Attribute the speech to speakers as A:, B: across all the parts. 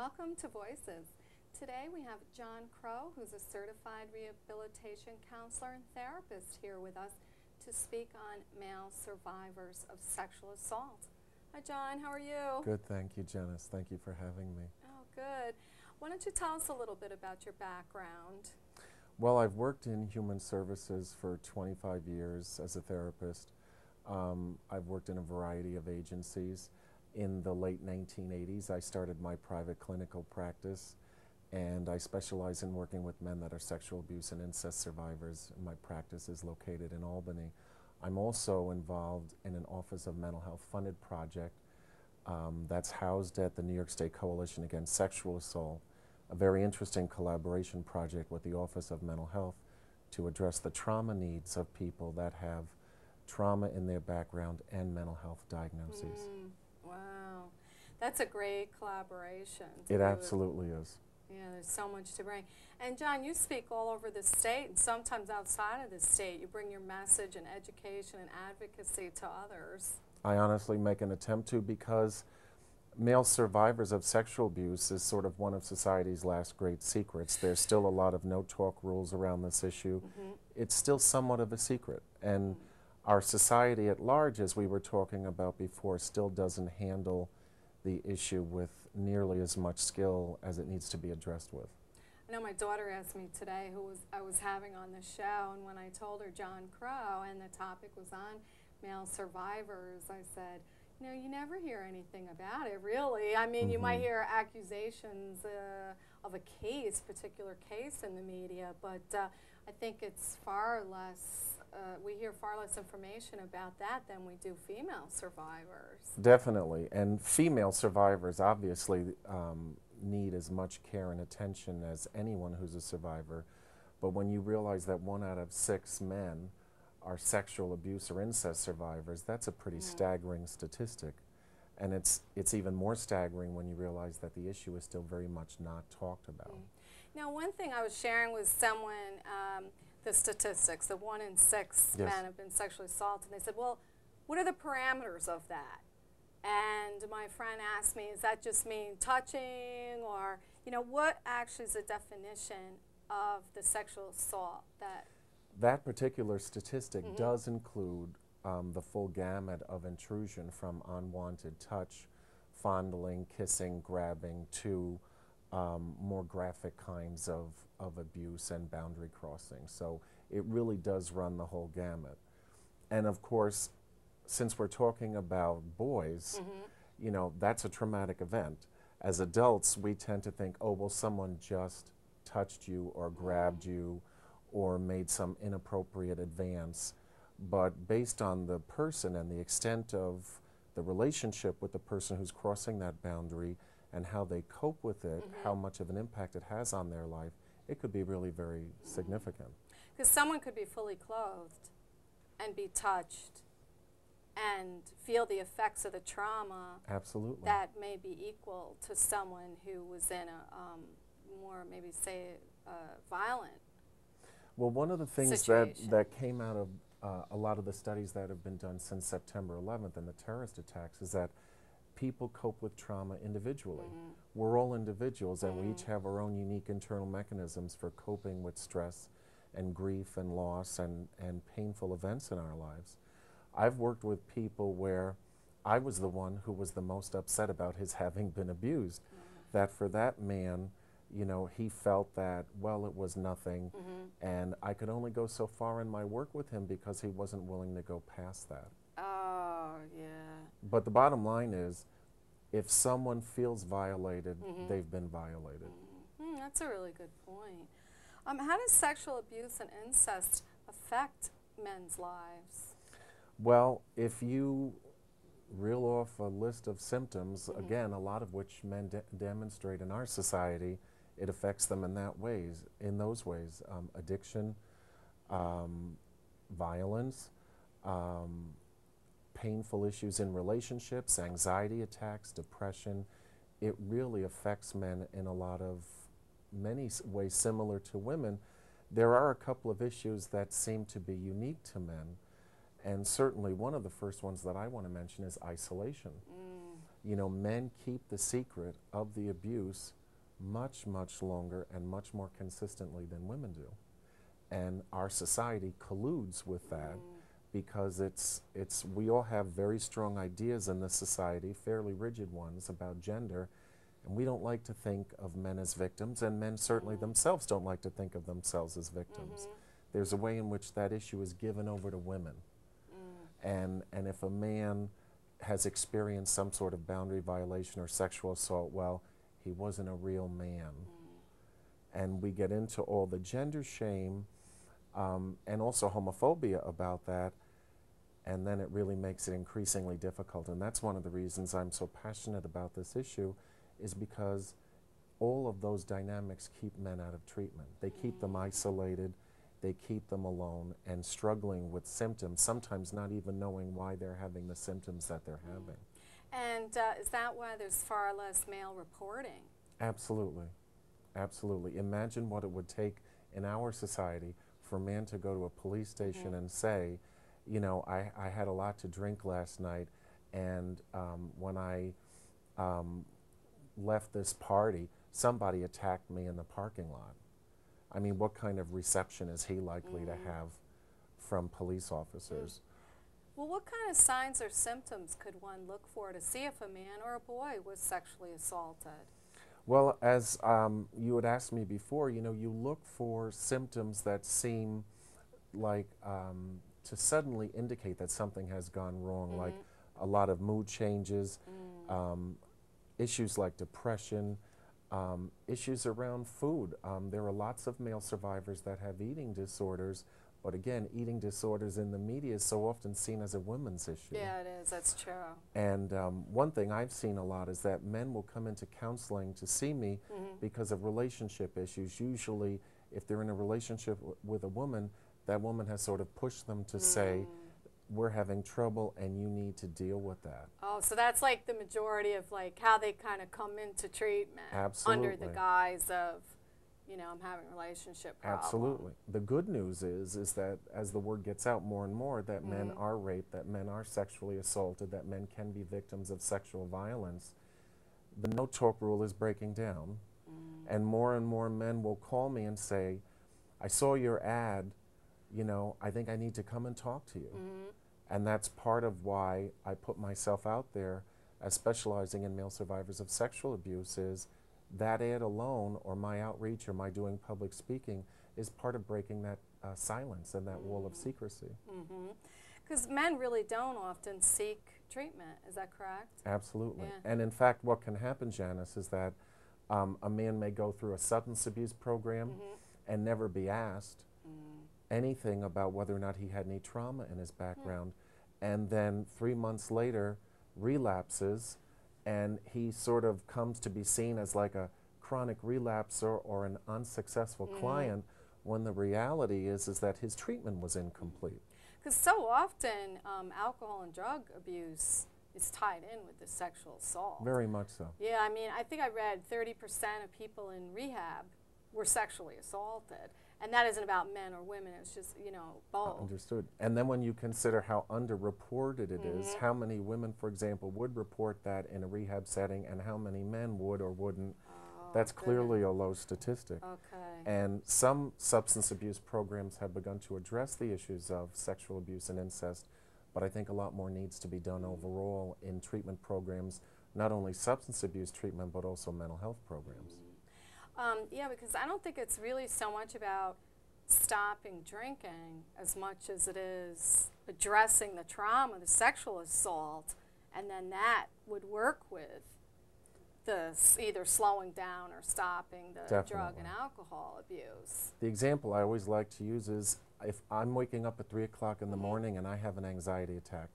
A: Welcome to Voices. Today we have John Crowe, who's a certified rehabilitation counselor and therapist, here with us to speak on male survivors of sexual assault. Hi John, how are you?
B: Good, thank you, Janice. Thank you for having me.
A: Oh, good. Why don't you tell us a little bit about your background?
B: Well, I've worked in human services for 25 years as a therapist. I've worked in a variety of agencies. In the late 1980s, I started my private clinical practice, and I specialize in working with men that are sexual abuse and incest survivors. My practice is located in Albany. I'm also involved in an Office of Mental Health funded project that's housed at the New York State Coalition Against Sexual Assault, a very interesting collaboration project with the Office of Mental Health to address the trauma needs of people that have trauma in their background and mental health diagnoses.
A: Wow, that's a great collaboration.
B: It absolutely is.
A: Yeah, there's so much to bring. And John, you speak all over the state and sometimes outside of the state. You bring your message and education and advocacy to others.
B: I honestly make an attempt to, because male survivors of sexual abuse is sort of one of society's last great secrets. There's still a lot of no-talk rules around this issue. It's still somewhat of a secret. And our society at large, as we were talking about before, still doesn't handle the issue with nearly as much skill as it needs to be addressed with.
A: I know my daughter asked me today who I was having on the show, and when I told her John Crowe and the topic was on male survivors, I said, you know, you never hear anything about it, really. I mean, you might hear accusations of a case, particular case in the media, but I think it's far less, we hear far less information about that than we do female survivors.
B: Definitely. And female survivors obviously need as much care and attention as anyone who's a survivor. But when you realize that 1 out of 6 men are sexual abuse or incest survivors, that's a pretty staggering statistic. And it's even more staggering when you realize that the issue is still very much not talked about.
A: Now, one thing I was sharing with someone, the statistics, that 1 in 6 men have been sexually assaulted, and they said, well, what are the parameters of that? And my friend asked me, does that just mean touching, or, you know, what actually is the definition of the sexual assault that...
B: That particular statistic does include the full gamut of intrusion, from unwanted touch, fondling, kissing, grabbing, to more graphic kinds of abuse and boundary crossing. So it really does run the whole gamut. And of course, since we're talking about boys, you know, that's a traumatic event. As adults, we tend to think, oh, well, someone just touched you or grabbed you or made some inappropriate advance. But based on the person and the extent of the relationship with the person who's crossing that boundary and how they cope with it, how much of an impact it has on their life, it could be really very significant.
A: Because someone could be fully clothed and be touched and feel the effects of the trauma.
B: Absolutely.
A: That may be equal to someone who was in a more, maybe say, violent
B: Well, one of the things that came out of a lot of the studies that have been done since September 11th and the terrorist attacks is that people cope with trauma individually. We're all individuals, and we each have our own unique internal mechanisms for coping with stress and grief and loss and painful events in our lives. I've worked with people where I was the one who was the most upset about his having been abused, that for that man, you know, he felt that, well, it was nothing, and I could only go so far in my work with him because he wasn't willing to go past that.
A: Oh, yeah.
B: But the bottom line is, if someone feels violated, they've been violated.
A: That's a really good point. How does sexual abuse and incest affect men's lives?
B: Well, if you reel off a list of symptoms, again, a lot of which men demonstrate in our society, it affects them in those ways. Addiction, violence, painful issues in relationships, anxiety attacks, depression. It really affects men in many ways similar to women. There are a couple of issues that seem to be unique to men, and certainly one of the first ones that I want to mention is isolation. you know, men keep the secret of the abuse much, much longer and much more consistently than women do. And our society colludes with that because we all have very strong ideas in this society, fairly rigid ones, about gender, and we don't like to think of men as victims, and men certainly themselves don't like to think of themselves as victims. There's a way in which that issue is given over to women. And if a man has experienced some sort of boundary violation or sexual assault, well, he wasn't a real man. And we get into all the gender shame and also homophobia about that, and then it really makes it increasingly difficult. And that's one of the reasons I'm so passionate about this issue, is because all of those dynamics keep men out of treatment. They keep them isolated, they keep them alone and struggling with symptoms, sometimes not even knowing why they're having the symptoms that they're having.
A: And is that why there's far less male reporting?
B: Absolutely. Absolutely. Imagine what it would take in our society for a man to go to a police station and say, you know, I had a lot to drink last night, and when I left this party, somebody attacked me in the parking lot. I mean, what kind of reception is he likely to have from police officers?
A: Well, what kind of signs or symptoms could one look for to see if a man or a boy was sexually assaulted?
B: Well, as you had asked me before, you know, you look for symptoms that seem like to suddenly indicate that something has gone wrong, like a lot of mood changes, issues like depression, issues around food. There are lots of male survivors that have eating disorders, but again, eating disorders in the media is so often seen as a women's issue.
A: Yeah, it is. That's true.
B: And one thing I've seen a lot is that men will come into counseling to see me because of relationship issues. Usually, if they're in a relationship with a woman, that woman has sort of pushed them to say, we're having trouble and you need to deal with that.
A: Oh, so that's like the majority of like how they kind of come into treatment.
B: Absolutely.
A: Under the guise of, you know, I'm having a relationship problem.
B: Absolutely. The good news is that as the word gets out more and more that men are raped, that men are sexually assaulted, that men can be victims of sexual violence, the no talk rule is breaking down. And more men will call me and say, I saw your ad, you know, I think I need to come and talk to you. And that's part of why I put myself out there as specializing in male survivors of sexual abuse. Is that ad alone, or my outreach, or my doing public speaking, is part of breaking that silence and that wall of secrecy.
A: Because men really don't often seek treatment, is that correct?
B: Absolutely.
A: Yeah.
B: And in fact, what can happen, Janice, is that a man may go through a substance abuse program and never be asked anything about whether or not he had any trauma in his background, and then 3 months later relapses, and he sort of comes to be seen as like a chronic relapser or an unsuccessful client, when the reality is that his treatment was incomplete.
A: Because so often alcohol and drug abuse is tied in with the sexual assault.
B: Very much so.
A: Yeah, I mean, I think I read 30% of people in rehab were sexually assaulted. And that isn't about men or women, it's just, you know, both.
B: Understood. And then when you consider how underreported it is, how many women, for example, would report that in a rehab setting, and how many men would or wouldn't, that's clearly a low statistic.
A: Okay.
B: And some substance abuse programs have begun to address the issues of sexual abuse and incest, but I think a lot more needs to be done overall in treatment programs, not only substance abuse treatment, but also mental health programs.
A: Yeah, because I don't think it's really so much about stopping drinking as much as it is addressing the trauma, the sexual assault, and then that would work with the either slowing down or stopping the drug and alcohol abuse.
B: The example I always like to use is if I'm waking up at 3 o'clock in the morning and I have an anxiety attack,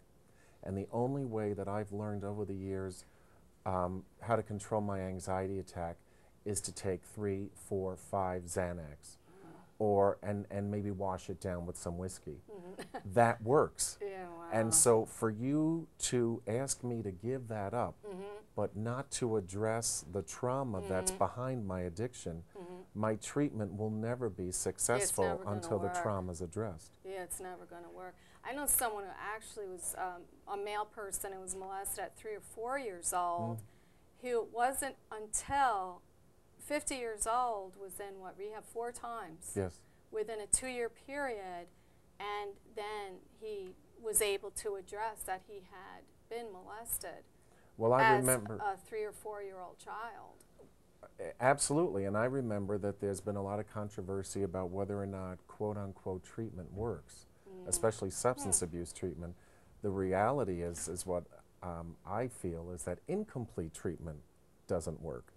B: and the only way that I've learned over the years how to control my anxiety attack is to take 3, 4, 5 Xanax, or and maybe wash it down with some whiskey. That works.
A: Yeah, wow.
B: And so for you to ask me to give that up, but not to address the trauma that's behind my addiction,
A: Right.
B: my treatment will never be successful
A: never gonna
B: until the
A: work.
B: trauma is addressed.
A: Yeah, it's never going to work. I know someone who actually was a male person who was molested at 3 or 4 years old, who it wasn't until 50 years old was in rehab 4 times
B: Yes.
A: within a 2-year period, and then he was able to address that he had been molested
B: Well, I
A: as
B: remember.
A: a 3 or 4-year-old child.
B: Absolutely, and I remember that there's been a lot of controversy about whether or not quote-unquote treatment works, especially substance abuse treatment. The reality is what I feel is that incomplete treatment doesn't work.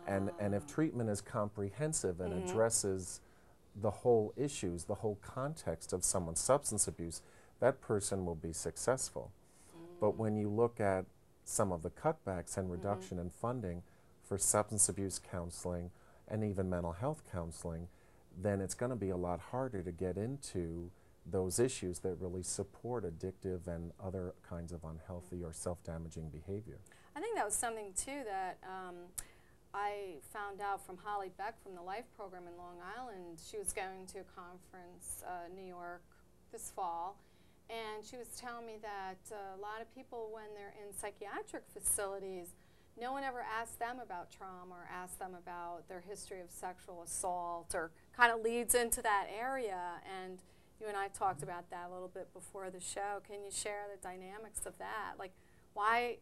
B: And if treatment is comprehensive and addresses the whole issues, the whole context of someone's substance abuse, that person will be successful. But when you look at some of the cutbacks and reduction in funding for substance abuse counseling and even mental health counseling, then it's going to be a lot harder to get into those issues that really support addictive and other kinds of unhealthy or self-damaging behavior.
A: I think that was something too that I found out from Holly Beck from the Life program in Long Island. She was going to a conference in New York this fall, and she was telling me that a lot of people, when they're in psychiatric facilities, no one ever asks them about trauma or asks them about their history of sexual assault, or kind of leads into that area. And you and I talked about that a little bit before the show. Can you share the dynamics of that? Like, why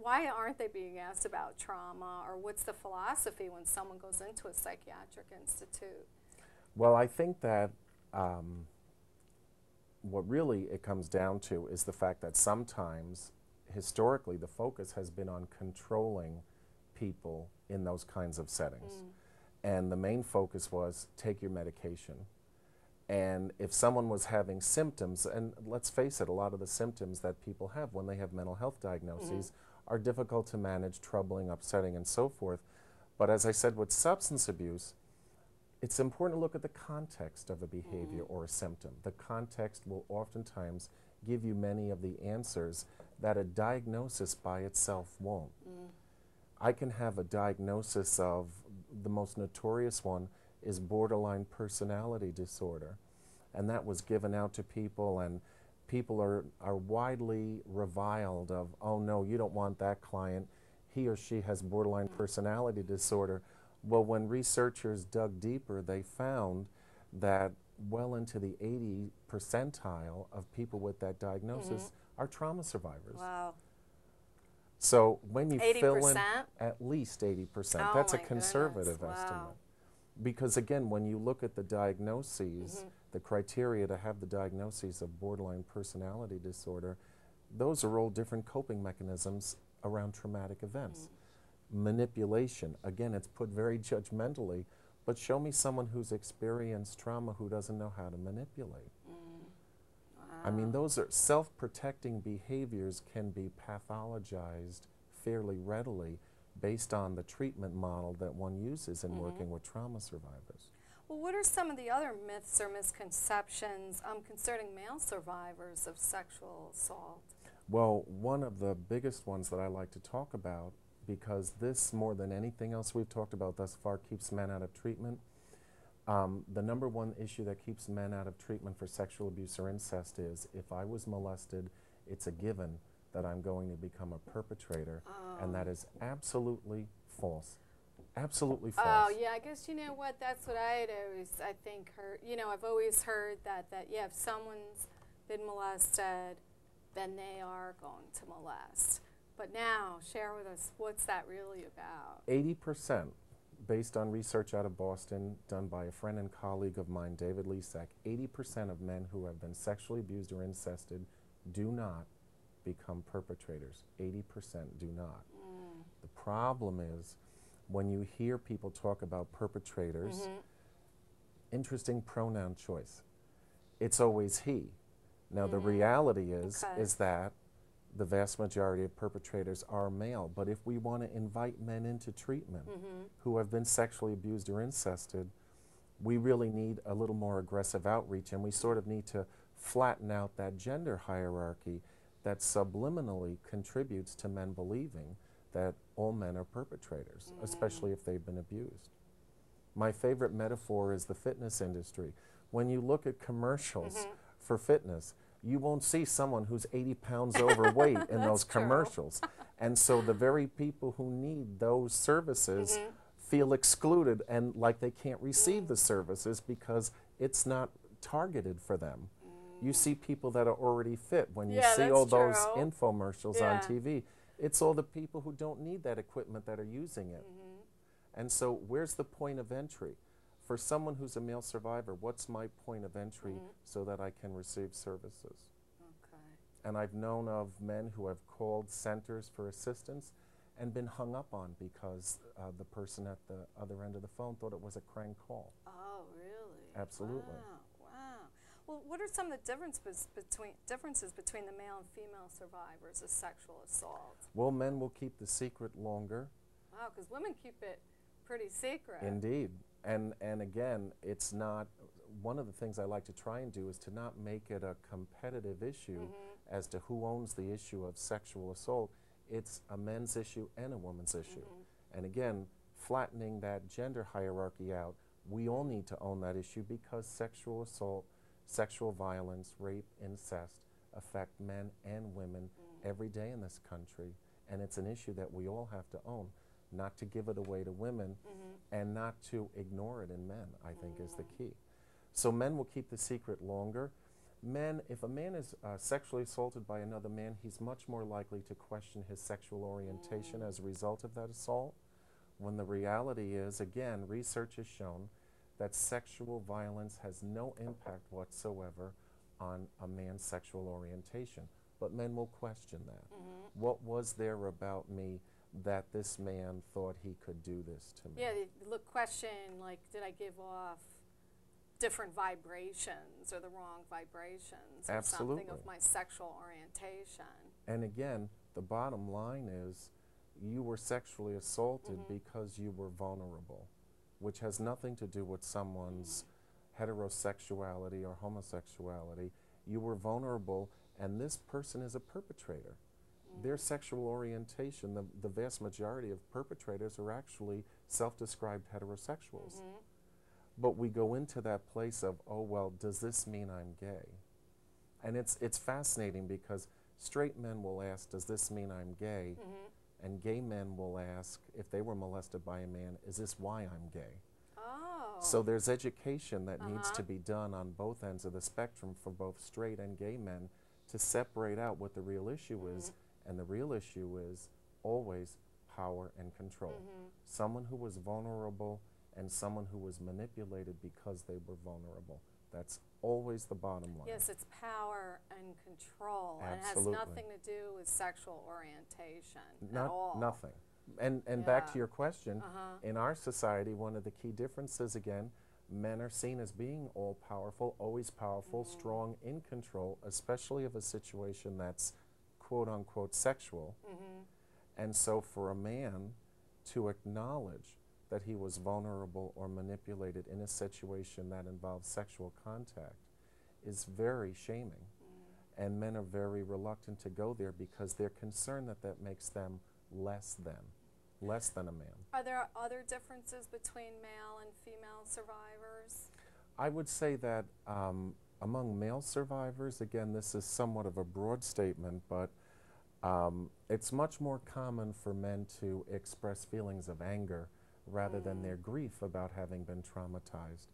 A: aren't they being asked about trauma, or what's the philosophy when someone goes into a psychiatric institute?
B: Well, I think that what really it comes down to is the fact that sometimes, historically, the focus has been on controlling people in those kinds of settings. And the main focus was take your medication. And if someone was having symptoms, and let's face it, a lot of the symptoms that people have when they have mental health diagnoses are difficult to manage, troubling, upsetting, and so forth. But as I said, with substance abuse, it's important to look at the context of a behavior or a symptom. The context will oftentimes give you many of the answers that a diagnosis by itself won't. I can have a diagnosis of, the most notorious one is borderline personality disorder, and that was given out to people, and people are widely reviled of, oh no, you don't want that client, he or she has borderline personality disorder. Well, when researchers dug deeper, they found that well into the 80 percentile of people with that diagnosis are trauma survivors.
A: Wow.
B: So when you
A: 80%?
B: fill in at least 80%,
A: Oh,
B: that's a
A: my
B: conservative
A: goodness.
B: estimate.
A: Wow.
B: Because again, when you look at the diagnoses, the criteria to have the diagnoses of borderline personality disorder, those are all different coping mechanisms around traumatic events. Manipulation, again, it's put very judgmentally, but show me someone who's experienced trauma who doesn't know how to manipulate. I mean, those are self-protecting behaviors can be pathologized fairly readily based on the treatment model that one uses in working with trauma survivors.
A: Well, what are some of the other myths or misconceptions concerning male survivors of sexual assault?
B: Well, one of the biggest ones that I like to talk about, because this, more than anything else we've talked about thus far, keeps men out of treatment. The number one issue that keeps men out of treatment for sexual abuse or incest is, if I was molested, it's a given that I'm going to become a perpetrator, and that is absolutely false. Absolutely false.
A: Oh, yeah, I guess, you know what, that's what I had always, I think, heard. You know, I've always heard that, yeah, if someone's been molested, then they are going to molest. But now, share with us, what's that really about?
B: 80%, based on research out of Boston done by a friend and colleague of mine, David Lisak, 80% of men who have been sexually abused or incested do not become perpetrators. 80% do not. The problem is, when you hear people talk about perpetrators, interesting pronoun choice. It's always he. Now the reality is that the vast majority of perpetrators are male, but if we want to invite men into treatment who have been sexually abused or incested, we really need a little more aggressive outreach, and we sort of need to flatten out that gender hierarchy that subliminally contributes to men believing that all men are perpetrators, especially if they've been abused. My favorite metaphor is the fitness industry. When you look at commercials for fitness, you won't see someone who's 80 pounds overweight in those commercials. And so the very people who need those services feel excluded and like they can't receive the services because it's not targeted for them. You see people that are already fit. When you see all those infomercials on TV, it's all the people who don't need that equipment that are using it. And so where's the point of entry? For someone who's a male survivor, what's my point of entry so that I can receive services? And I've known of men who have called centers for assistance and been hung up on because the person at the other end of the phone thought it was a crank call.
A: Oh, really?
B: Absolutely.
A: Wow, wow. Well, what are some of the differences between the male and female survivors of sexual assault?
B: Well, men will keep the secret longer.
A: Wow, because women keep it pretty secret.
B: Indeed. And again, it's not, one of the things I like to try and do is to not make it a competitive issue as to who owns the issue of sexual assault. It's a men's issue and a woman's issue. And again, flattening that gender hierarchy out, we all need to own that issue because sexual assault, sexual violence, rape, incest affect men and women every day in this country. And it's an issue that we all have to own, not to give it away to women and not to ignore it in men, I think is the key. So men will keep the secret longer. Men, if a man is sexually assaulted by another man, he's much more likely to question his sexual orientation as a result of that assault, when the reality is, again, research has shown that sexual violence has no impact whatsoever on a man's sexual orientation. But men will question that. What was there about me that this man thought he could do this to me?
A: Yeah, they look, question, like, did I give off different vibrations or the wrong vibrations or something of my sexual orientation?
B: And again, the bottom line is you were sexually assaulted because you were vulnerable, which has nothing to do with someone's heterosexuality or homosexuality. You were vulnerable, and this person is a perpetrator. Their sexual orientation, the vast majority of perpetrators are actually self-described heterosexuals. But we go into that place of, oh, well, does this mean I'm gay? And it's fascinating because straight men will ask, does this mean I'm gay? And gay men will ask, if they were molested by a man, is this why I'm gay?
A: Oh.
B: So there's education that needs to be done on both ends of the spectrum for both straight and gay men to separate out what the real issue is. And the real issue is always power and control. Someone who was vulnerable and someone who was manipulated because they were vulnerable. That's always the bottom line.
A: Yes, it's power and control.
B: Absolutely.
A: And it has nothing to do with sexual orientation at all.
B: Nothing. And back to your question, in our society, one of the key differences, again, men are seen as being all-powerful, always powerful, strong, in control, especially of a situation that's quote-unquote sexual. And so for a man to acknowledge that he was vulnerable or manipulated in a situation that involves sexual contact is very shaming. And men are very reluctant to go there because they're concerned that that makes them less than a man.
A: Are there other differences between male and female survivors?
B: I would say that among male survivors, again, this is somewhat of a broad statement, but it's much more common for men to express feelings of anger rather than their grief about having been traumatized.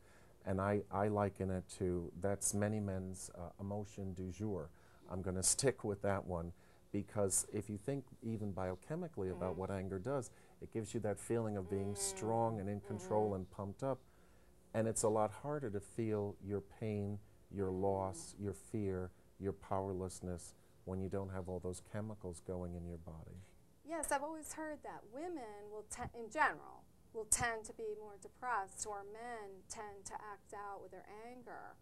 B: And I liken it to, that's many men's emotion du jour. I'm going to stick with that one because if you think even biochemically about what anger does, it gives you that feeling of being strong and in control and pumped up. And it's a lot harder to feel your pain, your loss, your fear, your powerlessness when you don't have all those chemicals going in your body.
A: Yes, I've always heard that women will, in general, will tend to be more depressed, or men tend to act out with their anger.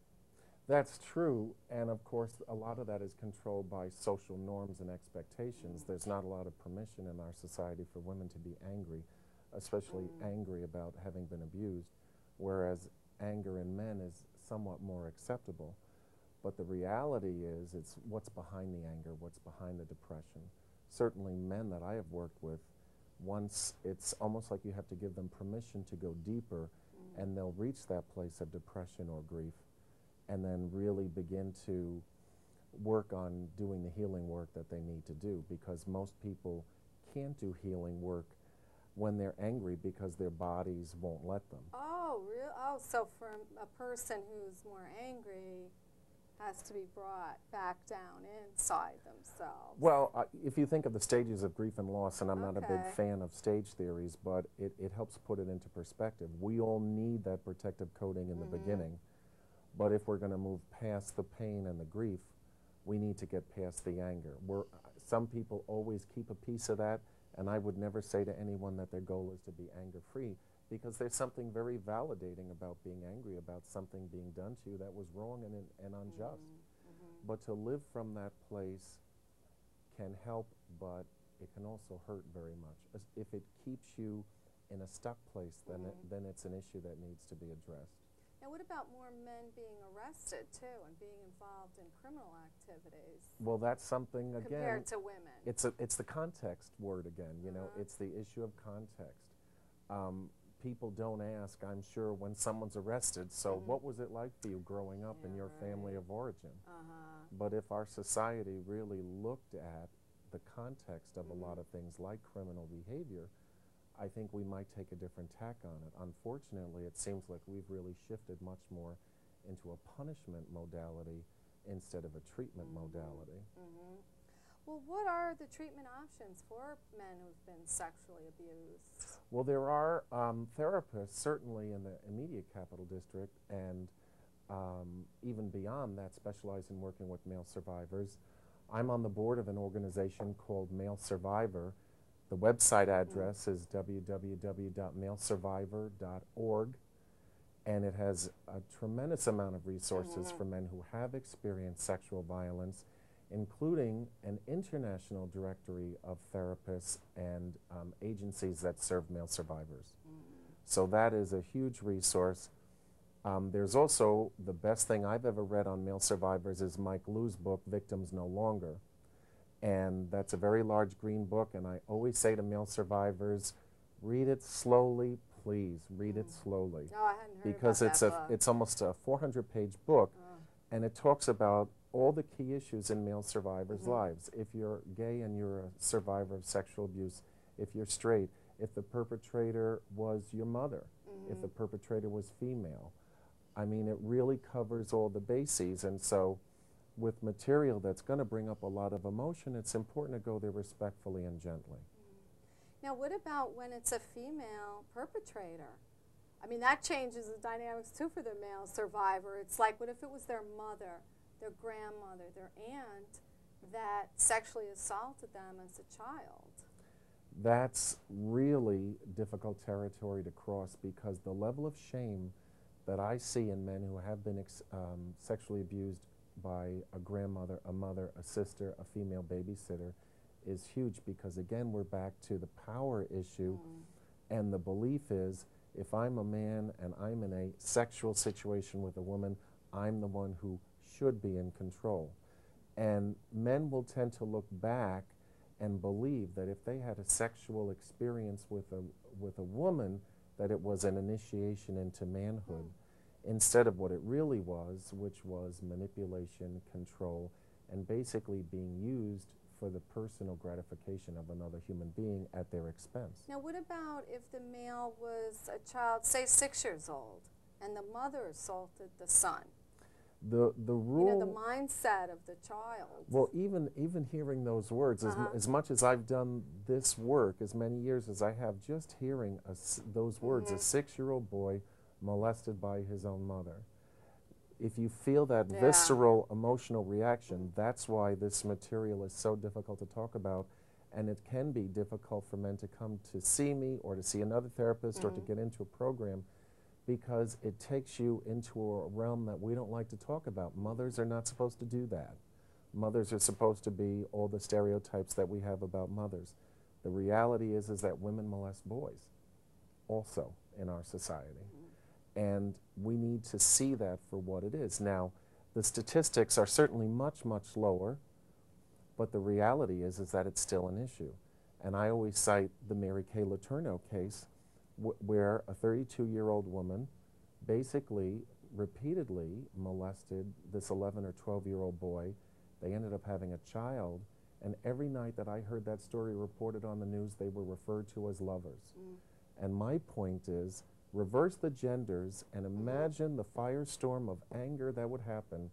B: That's true, and of course a lot of that is controlled by social norms and expectations. There's not a lot of permission in our society for women to be angry, especially angry about having been abused, whereas anger in men is somewhat more acceptable. But the reality is, it's what's behind the anger, what's behind the depression. Certainly men that I have worked with, once it's almost like you have to give them permission to go deeper and they'll reach that place of depression or grief and then really begin to work on doing the healing work that they need to do, because most people can't do healing work when they're angry because their bodies won't let them.
A: Oh, really? Oh, so for a person who's more angry has to be brought back down inside themselves.
B: Well, if you think of the stages of grief and loss, and I'm not a big
A: Okay.
B: fan of stage theories, but it helps put it into perspective. We all need that protective coating in the beginning, but if we're going to move past the pain and the grief, we need to get past the anger. Some people always keep a piece of that, and I would never say to anyone that their goal is to be anger-free, because there's something very validating about being angry about something being done to you that was wrong and unjust. But to live from that place can help, but it can also hurt very much. If it keeps you in a stuck place, then it's an issue that needs to be addressed.
A: Now, what about more men being arrested, too, and being involved in criminal activities?
B: Well, that's something, again,
A: compared to women.
B: It's the context word again, you know, it's the issue of context. People don't ask, I'm sure, when someone's arrested, so what was it like for you growing up in your family of origin? But if our society really looked at the context of a lot of things like criminal behavior, I think we might take a different tack on it. Unfortunately, it seems like we've really shifted much more into a punishment modality instead of a treatment modality.
A: Well, what are the treatment options for men who've been sexually abused?
B: Well, there are therapists, certainly in the immediate capital district, and even beyond that, specialize in working with male survivors. I'm on the board of an organization called Male Survivor. The website address is www.malesurvivor.org, and it has a tremendous amount of resources for men who have experienced sexual violence, including an international directory of therapists and agencies that serve male survivors. So that is a huge resource. There's also, the best thing I've ever read on male survivors is Mike Liu's book, Victims No Longer. And that's a very large green book, and I always say to male survivors, read it slowly, please, read it slowly.
A: No, I hadn't heard
B: because
A: about that book.
B: it's almost a 400-page book, and it talks about all the key issues in male survivors' lives. If you're gay and you're a survivor of sexual abuse, if you're straight, if the perpetrator was your mother, if the perpetrator was female. I mean, it really covers all the bases, and so with material that's going to bring up a lot of emotion, it's important to go there respectfully and gently.
A: Now, what about when it's a female perpetrator? I mean, that changes the dynamics, too, for the male survivor. It's like, what if it was their mother, their grandmother, their aunt that sexually assaulted them as a child?
B: That's really difficult territory to cross, because the level of shame that I see in men who have been sexually abused by a grandmother, a mother, a sister, a female babysitter is huge, because again, we're back to the power issue, and the belief is, if I'm a man and I'm in a sexual situation with a woman, I'm the one who should be in control. And men will tend to look back and believe that if they had a sexual experience with a woman, that it was an initiation into manhood, instead of what it really was, which was manipulation, control, and basically being used for the personal gratification of another human being at their expense.
A: Now, what about if the male was a child, say 6 years old, and the mother assaulted the son?
B: The rule,
A: you know, the mindset of the child.
B: Well, even hearing those words, as much as I've done this work, as many years as I have, just hearing those words, a 6-year-old boy molested by his own mother. If you feel that visceral emotional reaction, that's why this material is so difficult to talk about, and it can be difficult for men to come to see me or to see another therapist or to get into a program, because it takes you into a realm that we don't like to talk about. Mothers are not supposed to do that. Mothers are supposed to be all the stereotypes that we have about mothers. The reality is that women molest boys also in our society. And we need to see that for what it is. Now, the statistics are certainly much, much lower, but the reality is that it's still an issue. And I always cite the Mary Kay Letourneau case, where a 32-year-old woman basically repeatedly molested this 11 or 12-year-old boy. They ended up having a child, and every night that I heard that story reported on the news, they were referred to as lovers. And my point is, reverse the genders and imagine the firestorm of anger that would happen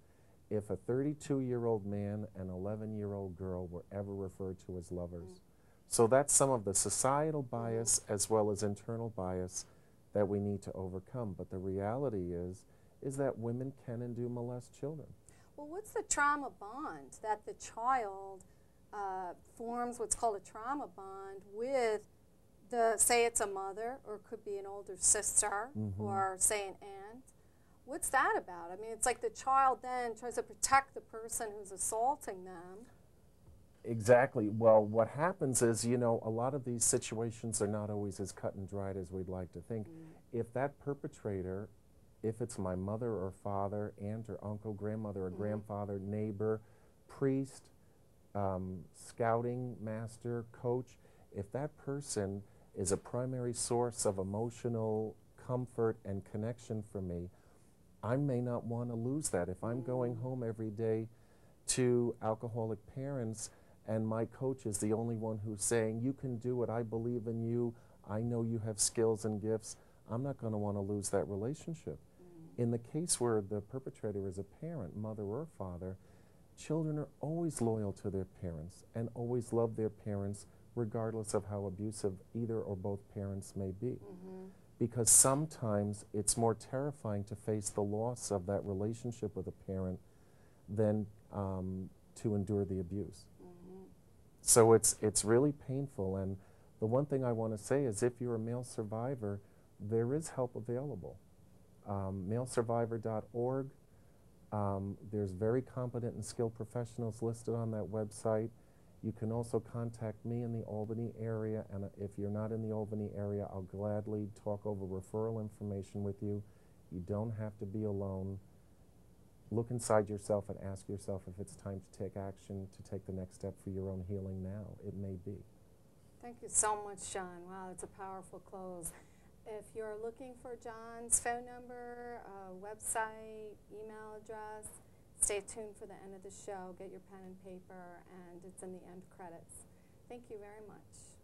B: if a 32-year-old man and 11-year-old girl were ever referred to as lovers. So that's some of the societal bias as well as internal bias that we need to overcome. But the reality is that women can and do molest children.
A: Well, what's the trauma bond that the child forms, what's called a trauma bond, with say it's a mother, or it could be an older sister, or say an aunt? What's that about? I mean, it's like the child then tries to protect the person who's assaulting them.
B: Exactly. Well, what happens is, you know, a lot of these situations are not always as cut and dried as we'd like to think. If that perpetrator, if it's my mother or father, aunt or uncle, grandmother or grandfather, neighbor, priest, scouting master, coach, if that person is a primary source of emotional comfort and connection for me, I may not want to lose that. If I'm going home every day to alcoholic parents and my coach is the only one who's saying, you can do it, I believe in you, I know you have skills and gifts, I'm not going to want to lose that relationship. In the case where the perpetrator is a parent, mother or father, children are always loyal to their parents and always love their parents regardless of how abusive either or both parents may be. Because sometimes it's more terrifying to face the loss of that relationship with a parent than to endure the abuse. So it's really painful, and the one thing I want to say is if you're a male survivor, there is help available. Malesurvivor.org, there's very competent and skilled professionals listed on that website. You can also contact me in the Albany area, and if you're not in the Albany area, I'll gladly talk over referral information with you. You don't have to be alone. Look inside yourself and ask yourself if it's time to take action, to take the next step for your own healing now. It may be.
A: Thank you so much, John. Wow, it's a powerful close. If you're looking for John's phone number, website, email address, stay tuned for the end of the show. Get your pen and paper, and it's in the end credits. Thank you very much.